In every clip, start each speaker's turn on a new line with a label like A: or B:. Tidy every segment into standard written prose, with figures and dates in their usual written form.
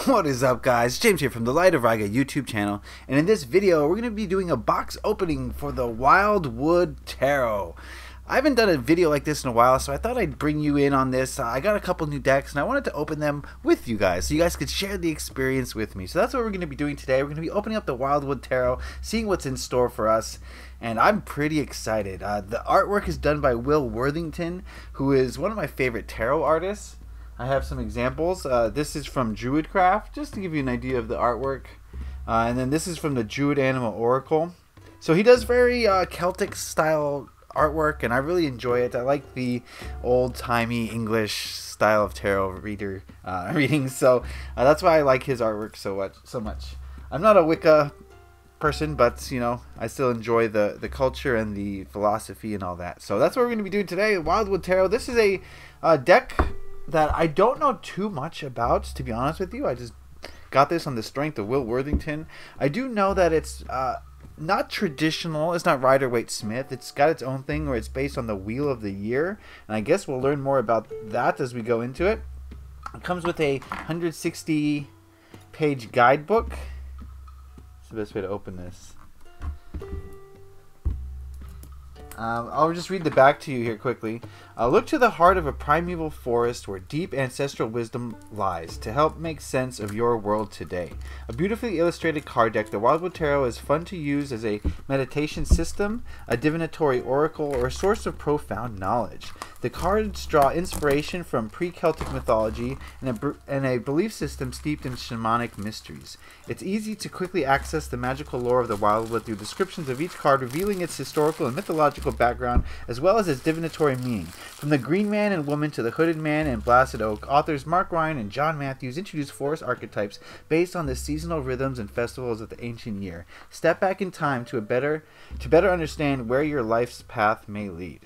A: What is up, guys? James here from the Light of Riga YouTube channel, and in this video we're going to be doing a box opening for the Wildwood Tarot. I haven't done a video like this in a while, so I thought I'd bring you in on this. I got a couple new decks and I wanted to open them with you guys so you guys could share the experience with me. So that's what we're going to be doing today. We're going to be opening up the Wildwood Tarot, seeing what's in store for us, and I'm pretty excited. The artwork is done by Will Worthington, who is one of my favorite tarot artists. I have some examples. This is from Druidcraft, just to give you an idea of the artwork. And then this is from the Druid Animal Oracle. So he does very Celtic style artwork, and I really enjoy it. I like the old-timey English style of tarot reading, so that's why I like his artwork so much. I'm not a Wicca person, but you know, I still enjoy the culture and the philosophy and all that. So that's what we're going to be doing today, Wildwood Tarot. This is a deck that I don't know too much about, to be honest with you. I just got this on the strength of Will Worthington. I do know that it's not traditional. It's not Rider-Waite-Smith. It's got its own thing where it's based on the Wheel of the Year, and I guess we'll learn more about that as we go into it. It comes with a 160-page guidebook. That's the best way to open this. I'll just read the back to you here quickly. Look to the heart of a primeval forest where deep ancestral wisdom lies to help make sense of your world today. A beautifully illustrated card deck, the Wildwood Tarot is fun to use as a meditation system, a divinatory oracle, or a source of profound knowledge. The cards draw inspiration from pre-Celtic mythology and a belief system steeped in shamanic mysteries. It's easy to quickly access the magical lore of the Wildwood through descriptions of each card, revealing its historical and mythological background as well as its divinatory meaning. From the Green Man and Woman to the Hooded Man and Blasted Oak, authors Mark Ryan and John Matthews introduce forest archetypes based on the seasonal rhythms and festivals of the ancient year. Step back in time to better understand where your life's path may lead.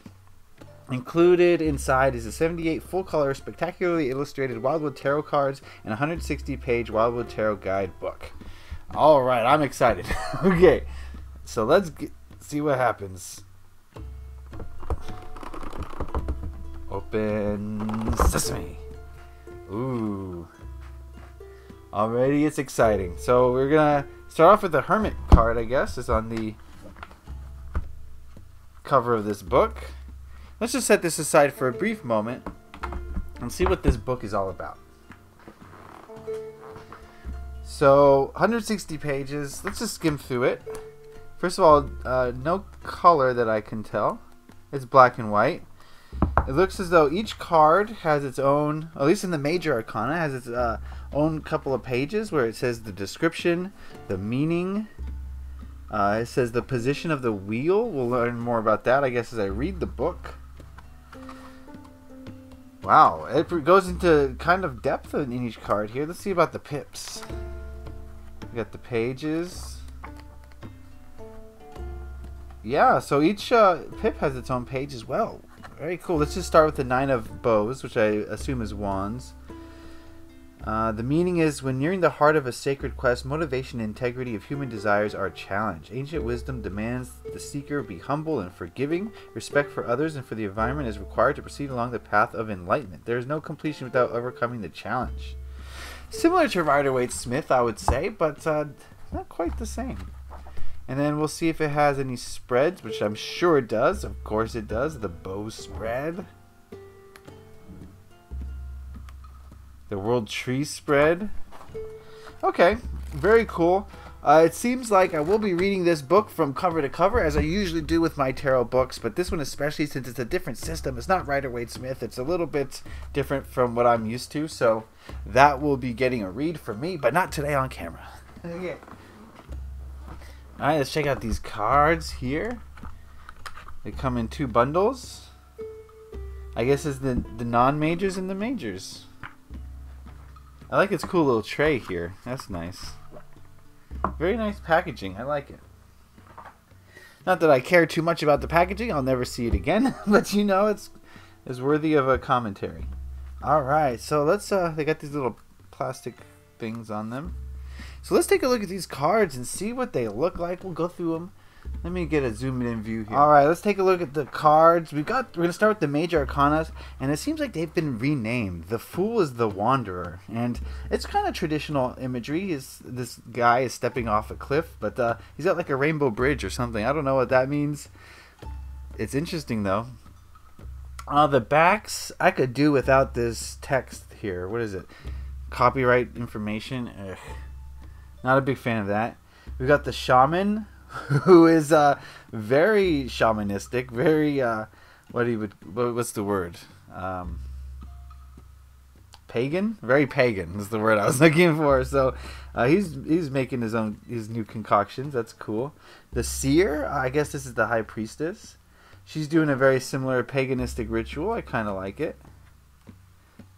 A: Included inside is a 78 full-color, spectacularly illustrated Wildwood Tarot cards and a 160-page Wildwood Tarot guidebook. All right, I'm excited. Okay, so let's see what happens. Open sesame. Ooh. Already it's exciting. So we're gonna start off with the Hermit card, I guess, is on the cover of this book. Let's just set this aside for a brief moment and see what this book is all about. So 160 pages. Let's just skim through it. First of all, no color that I can tell. It's black and white. It looks as though each card has its own, at least in the major arcana, has its own couple of pages where it says the description, the meaning. It says the position of the wheel. We'll learn more about that, I guess, as I read the book. Wow, it goes into kind of depth in each card here. Let's see about the pips. We got the pages. Yeah, so each pip has its own page as well. Very cool. Let's just start with the Nine of Bows, which I assume is wands. The meaning is, when nearing the heart of a sacred quest, motivation and integrity of human desires are challenged. Ancient wisdom demands the seeker be humble and forgiving. Respect for others and for the environment is required to proceed along the path of enlightenment. There is no completion without overcoming the challenge. Similar to Rider-Waite-Smith, I would say, but not quite the same. And then we'll see if it has any spreads, which I'm sure it does. Of course it does. The bow spread. The World Tree spread. Okay, very cool. It seems like I will be reading this book from cover to cover, as I usually do with my tarot books, but this one especially, since it's a different system. It's not Rider-Waite-Smith. It's a little bit different from what I'm used to, so that will be getting a read from me, but not today on camera. Okay. Alright, let's check out these cards here. They come in 2 bundles. I guess it's the non-majors and the majors. I like its cool little tray here. That's nice. Very nice packaging. I like it. Not that I care too much about the packaging. I'll never see it again. But you know, it's worthy of a commentary. Alright, so let's they got these little plastic things on them. So let's take a look at these cards and see what they look like. We'll go through them. Let me get a zoomed in view here. All right, let's take a look at the cards. We're gonna start with the major arcanas, and it seems like they've been renamed. The Fool is the Wanderer, and it's kind of traditional imagery. This guy is stepping off a cliff, but he's got like a rainbow bridge or something. I don't know what that means. It's interesting though. The backs I could do without this text here. What is it? Copyright information. Ugh. Not a big fan of that. We've got the shaman, who is very shamanistic, very what's the word? Pagan, very pagan is the word I was looking for. So he's making his new concoctions. That's cool. The seer, I guess this is the high priestess. She's doing a very similar paganistic ritual. I kind of like it.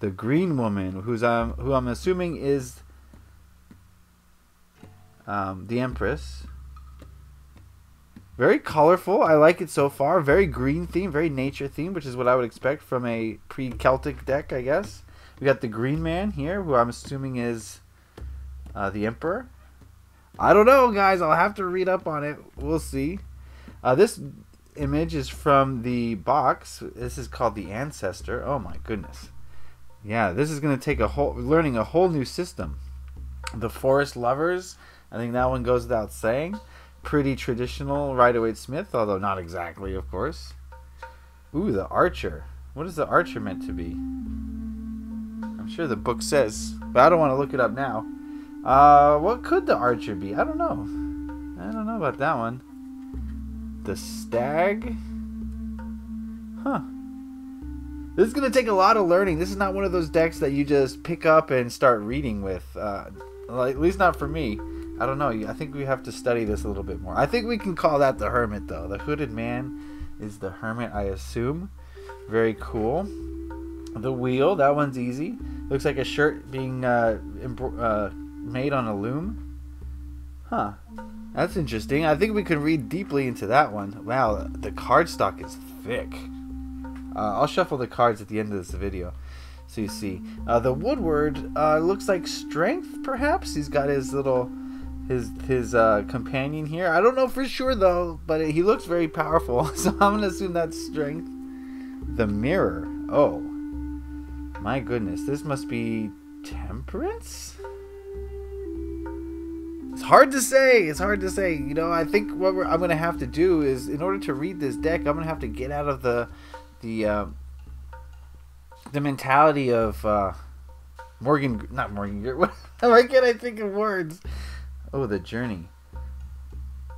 A: The green woman, who I'm assuming is the Empress. Very colorful. I like it so far. Very green theme, very nature theme, which is what I would expect from a pre-Celtic deck, I guess. We got the green man here, who I'm assuming is the Emperor. I don't know, guys. I'll have to read up on it. We'll see. This image is from the box. This is called the Ancestor. Oh my goodness. Yeah, this is going to take learning a whole new system. The Forest Lovers. I think that one goes without saying. Pretty traditional Rider-Waite-Smith, although not exactly, of course. Ooh, the Archer. What is the Archer meant to be? I'm sure the book says, but I don't want to look it up now. What could the Archer be? I don't know. I don't know about that one. The Stag. Huh. This is going to take a lot of learning. This is not one of those decks that you just pick up and start reading with. At least not for me. I don't know. I think we have to study this a little bit more. I think we can call that the Hermit, though. The Hooded Man is the Hermit, I assume. Very cool. The Wheel. That one's easy. Looks like a shirt being made on a loom. Huh. That's interesting. I think we can read deeply into that one. Wow, the cardstock is thick. I'll shuffle the cards at the end of this video so you see. The Woodward looks like strength, perhaps. He's got his little his companion here. I don't know for sure though, but he looks very powerful, so I'm gonna assume that's strength. The Mirror. Oh my goodness, this must be temperance. It's hard to say. It's hard to say. You know, I think what I'm gonna have to do is, in order to read this deck, I'm gonna have to get out of the mentality of not Morgan. Why can't I think of words? Oh, the Journey.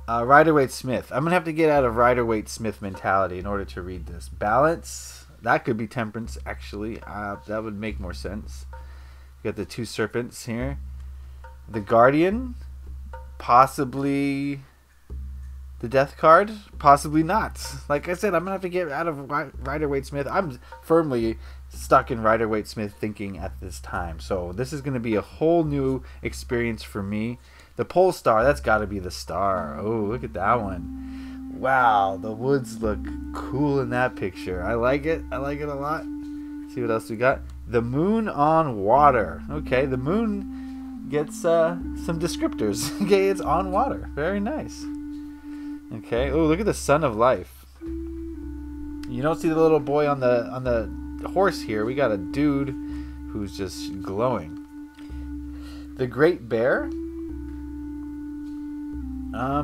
A: Rider-Waite-Smith. I'm gonna have to get out of Rider-Waite-Smith mentality in order to read this. Balance. That could be temperance, actually. That would make more sense. You got the two serpents here. The Guardian. Possibly the Death card. Possibly not. Like I said, I'm gonna have to get out of Rider-Waite-Smith. I'm firmly stuck in Rider-Waite-Smith thinking at this time. So this is gonna be a whole new experience for me. The Pole Star, that's got to be the star. Oh, look at that one. Wow, the woods look cool in that picture. I like it. I like it a lot. Let's see what else we got. The Moon on Water. Okay, the moon gets some descriptors. Okay, it's on water. Very nice. Okay. Oh, look at the Sun of Life. You don't see the little boy on the horse here. We got a dude who's just glowing. The Great Bear.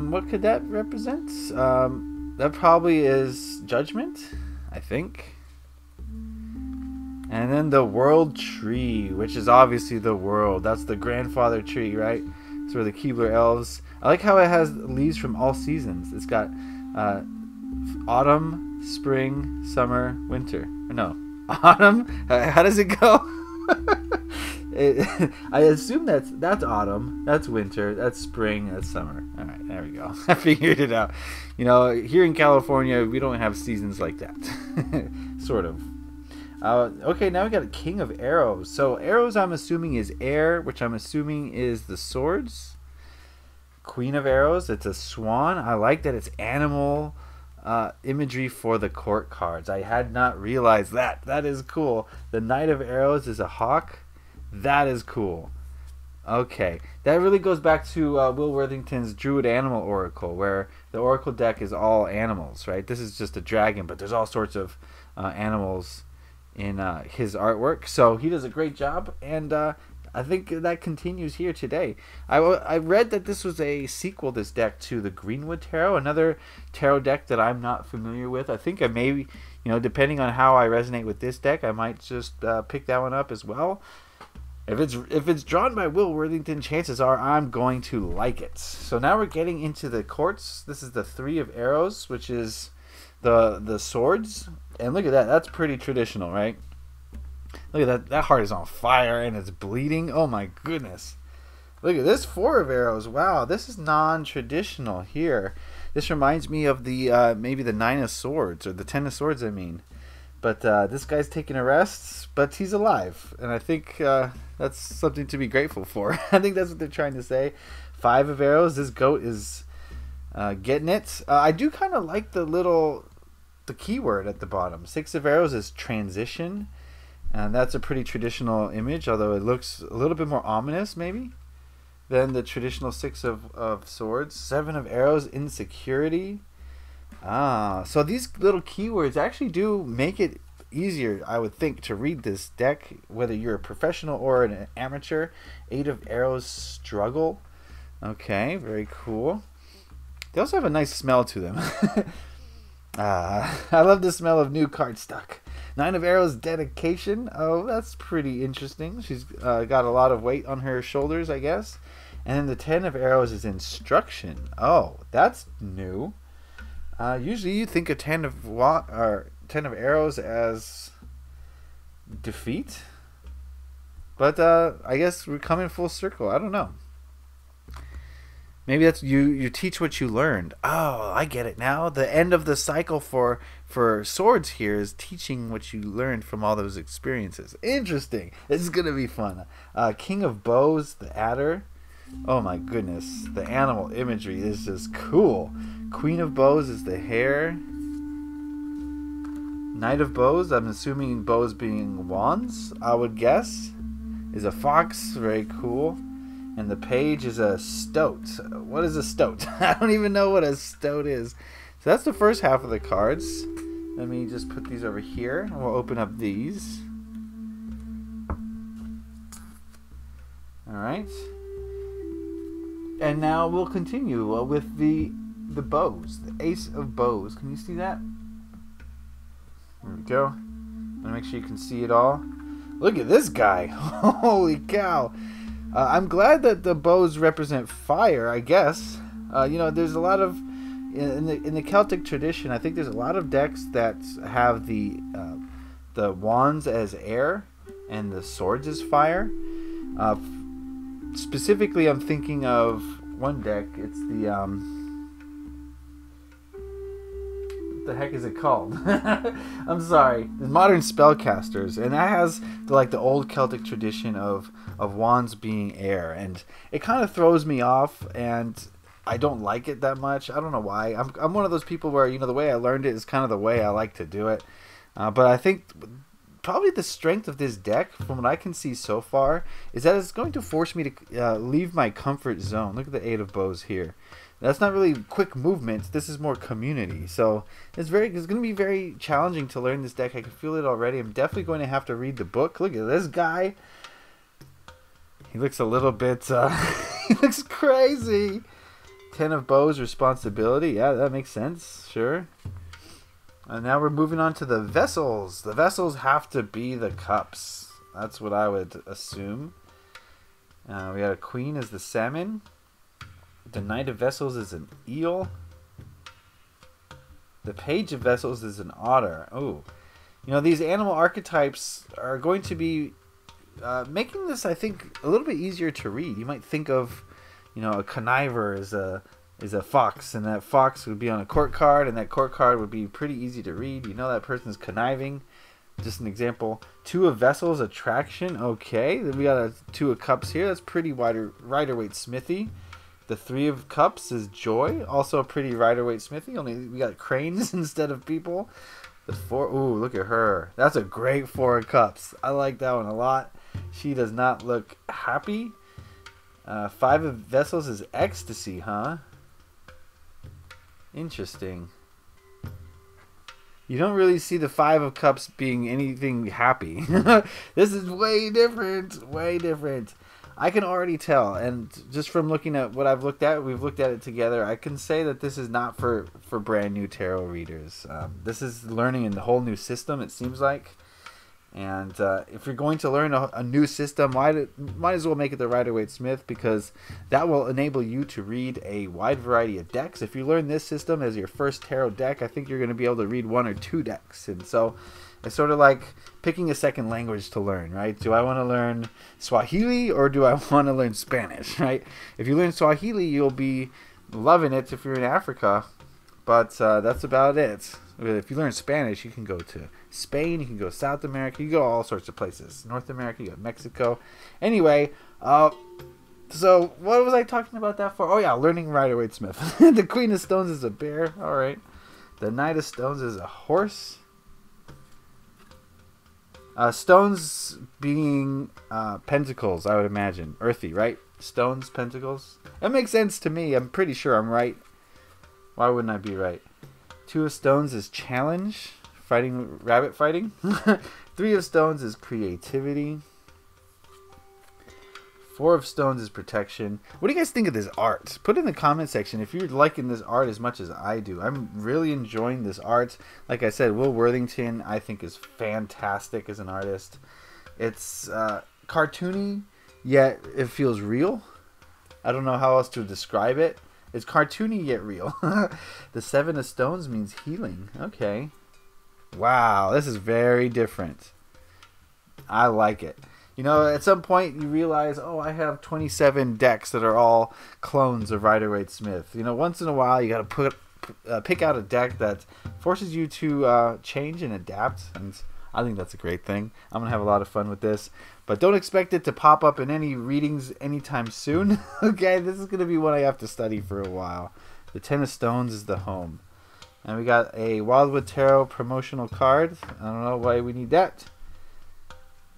A: What could that represent? That probably is Judgment, I think. And then the World Tree, which is obviously the world. That's the grandfather tree, right? It's where the Keebler elves. I like how it has leaves from all seasons. It's got autumn, spring, summer, winter. No, autumn. How does it go? I assume that's autumn, that's winter, that's spring, that's summer. All right, there we go. I figured it out. You know, here in California, we don't have seasons like that. Sort of. Okay, now we got a King of Arrows. So arrows, I'm assuming, is air, which I'm assuming is the swords. Queen of Arrows, it's a swan. I like that it's animal imagery for the court cards. I had not realized that. That is cool. The Knight of Arrows is a hawk. That is cool. Okay, that really goes back to Will Worthington's Druid Animal Oracle, where the Oracle deck is all animals, right? This is just a dragon, but there's all sorts of animals in his artwork. So he does a great job, and I think that continues here today. I read that this was a sequel, this deck, to the Greenwood Tarot, another tarot deck that I'm not familiar with. I think I maybe, depending on how I resonate with this deck, I might just pick that one up as well. If it's drawn by Will Worthington, chances are I'm going to like it. So now we're getting into the courts. This is the Three of Arrows, which is the swords. And look at that. That's pretty traditional, right? Look at that. That heart is on fire and it's bleeding. Oh my goodness. Look at this, Four of Arrows. Wow, this is non-traditional here. This reminds me of the maybe the Nine of Swords, or the Ten of Swords, I mean. But this guy's taking a rest, but he's alive. And I think that's something to be grateful for. I think that's what they're trying to say. Five of Arrows. This goat is getting it. I do kind of like the keyword at the bottom. Six of Arrows is transition. And that's a pretty traditional image, although it looks a little bit more ominous, maybe, than the traditional Six of Swords. Seven of Arrows, insecurity. So these little keywords actually do make it easier, I would think, to read this deck, whether you're a professional or an amateur. Eight of Arrows, struggle. Okay, very cool. They also have a nice smell to them. I love the smell of new cardstock. Nine of Arrows, dedication. Oh, that's pretty interesting. She's got a lot of weight on her shoulders, I guess. And then the Ten of Arrows is instruction. Oh, that's new. Usually you think of Ten of Arrows as defeat, but I guess we're coming full circle. I don't know. Maybe that's you teach what you learned. Oh, I get it now. The end of the cycle for swords here is teaching what you learned from all those experiences. Interesting. This is gonna be fun. King of Bows, the adder. Oh my goodness, the animal imagery is just cool. Queen of Bows is the hare. Knight of Bows, I'm assuming bows being wands, I would guess, is a fox. Very cool. And the page is a stoat. What is a stoat? I don't even know what a stoat is. So that's the first half of the cards. Let me just put these over here, and we'll open up these. Alright. And now we'll continue with the bows. The Ace of Bows. Can you see that? There we go. I'm going to make sure you can see it all. Look at this guy. Holy cow. I'm glad that the bows represent fire, I guess. There's a lot of... In the Celtic tradition, I think there's a lot of decks that have the wands as air and the swords as fire. Specifically, I'm thinking of one deck. It's the heck is it called? I'm sorry. The Modern Spellcasters, and that has the old Celtic tradition of wands being air, and it kind of throws me off, and I don't like it that much. I don't know why. I'm one of those people where the way I learned it is kind of the way I like to do it. But I think probably the strength of this deck, from what I can see so far, is that it's going to force me to leave my comfort zone. Look at the Eight of Bows here. That's not really quick movement. This is more community. So it's going to be very challenging to learn this deck. I can feel it already. I'm definitely going to have to read the book. Look at this guy. He looks a little bit... he looks crazy. Ten of Bows, responsibility. Yeah, that makes sense. Sure. And now we're moving on to the vessels. The vessels have to be the cups. That's what I would assume. We got a queen as the salmon. The Knight of Vessels is an eel. The Page of Vessels is an otter. Oh, these animal archetypes are going to be making this, I think, a little bit easier to read. You might think of, a conniver is a fox, and that fox would be on a court card, and that court card would be pretty easy to read. That person's conniving. Just an example. Two of Vessels, attraction. Okay, then we got a Two of Cups here. That's pretty Rider-Waite Smithy. The Three of Cups is joy. Also a pretty Rider-Waite Smithy. Only we got cranes instead of people. The Four. Ooh, look at her. That's a great Four of Cups. I like that one a lot. She does not look happy. Five of Vessels is ecstasy, huh? Interesting. You don't really see the Five of Cups being anything happy. This is way different. Way different. I can already tell. And just from looking at what I've looked at, we've looked at it together, I can say that this is not for brand new tarot readers. This is learning a whole new system, it seems like. And if you're going to learn a new system, might as well make it the Rider-Waite-Smith, because that will enable you to read a wide variety of decks. If you learn this system as your first tarot deck, I think you're going to be able to read one or two decks. And so it's sort of like picking a second language to learn, right? Do I want to learn Swahili or do I want to learn Spanish, right? If you learn Swahili, you'll be loving it if you're in Africa. But that's about it. If you learn Spanish, you can go to Spain, you can go South America, you can go all sorts of places. North America, you go Mexico. Anyway, so what was I talking about that for? Oh yeah, learning Rider-Waite-Smith. The Queen of Stones is a bear. All right. The Knight of Stones is a horse. Stones being pentacles, I would imagine. Earthy, right? Stones, pentacles. That makes sense to me. I'm pretty sure I'm right. Why wouldn't I be right? Two of Stones is challenge. Fighting, rabbit fighting. Three of Stones is creativity. Four of Stones is protection. What do you guys think of this art? Put it in the comment section if you're liking this art as much as I do. I'm really enjoying this art. Like I said, Will Worthington I think is fantastic as an artist. It's cartoony, yet it feels real. I don't know how else to describe it. It's cartoony yet real. The Seven of Stones means healing. Okay. Wow, this is very different. I like it. You know, at some point you realize, oh, I have 27 decks that are all clones of Rider-Waite-Smith. You know, once in a while you got to pick out a deck that forces you to change and adapt, and I think that's a great thing. I'm going to have a lot of fun with this. But don't expect it to pop up in any readings anytime soon. Okay, this is going to be one I have to study for a while. The Ten of Stones is the home. And we got a Wildwood Tarot promotional card. I don't know why we need that.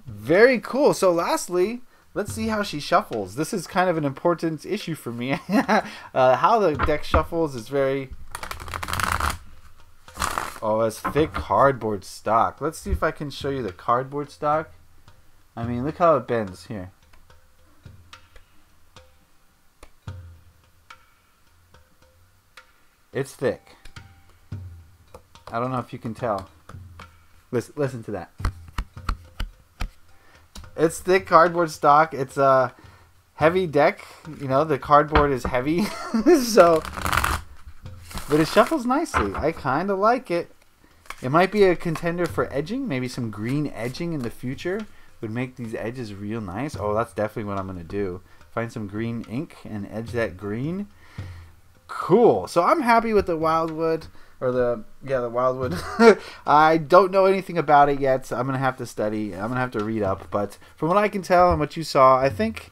A: Very cool. So lastly, let's see how she shuffles. This is kind of an important issue for me. How the deck shuffles is very... Oh, it's thick cardboard stock. Let's see if I can show you the cardboard stock. I mean, look how it bends here. It's thick. I don't know if you can tell. Listen to that. It's thick cardboard stock. It's a heavy deck. You know, the cardboard is heavy. So, but it shuffles nicely. I kind of like it. It might be a contender for edging. Maybe some green edging in the future would make these edges real nice. Oh, that's definitely what I'm going to do. Find some green ink and edge that green. Cool. So I'm happy with the Wildwood. Or the Wildwood. I don't know anything about it yet, so I'm going to have to study. I'm going to have to read up. But from what I can tell and what you saw, I think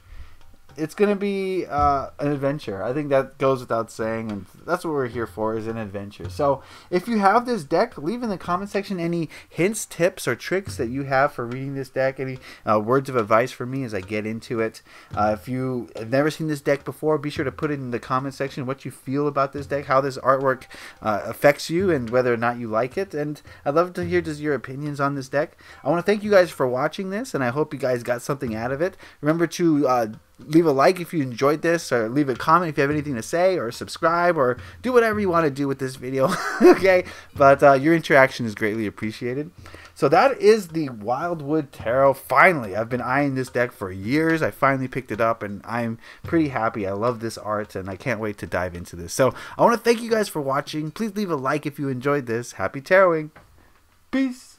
A: it's going to be an adventure. I think that goes without saying, and that's what we're here for, is an adventure. So if you have this deck, leave in the comment section any hints, tips, or tricks that you have for reading this deck, any words of advice for me as I get into it. If you have never seen this deck before, be sure to put it in the comment section what you feel about this deck, how this artwork affects you, and whether or not you like it. And I'd love to hear just your opinions on this deck. I want to thank you guys for watching this, and I hope you guys got something out of it. Remember to leave a like if you enjoyed this, or leave a comment if you have anything to say, or subscribe, or do whatever you want to do with this video. Okay, but your interaction is greatly appreciated. So that is the Wildwood Tarot. Finally, I've been eyeing this deck for years. I finally picked it up, and I'm pretty happy. I love this art, and I can't wait to dive into this. So I want to thank you guys for watching. Please leave a like if you enjoyed this. Happy taroting. Peace.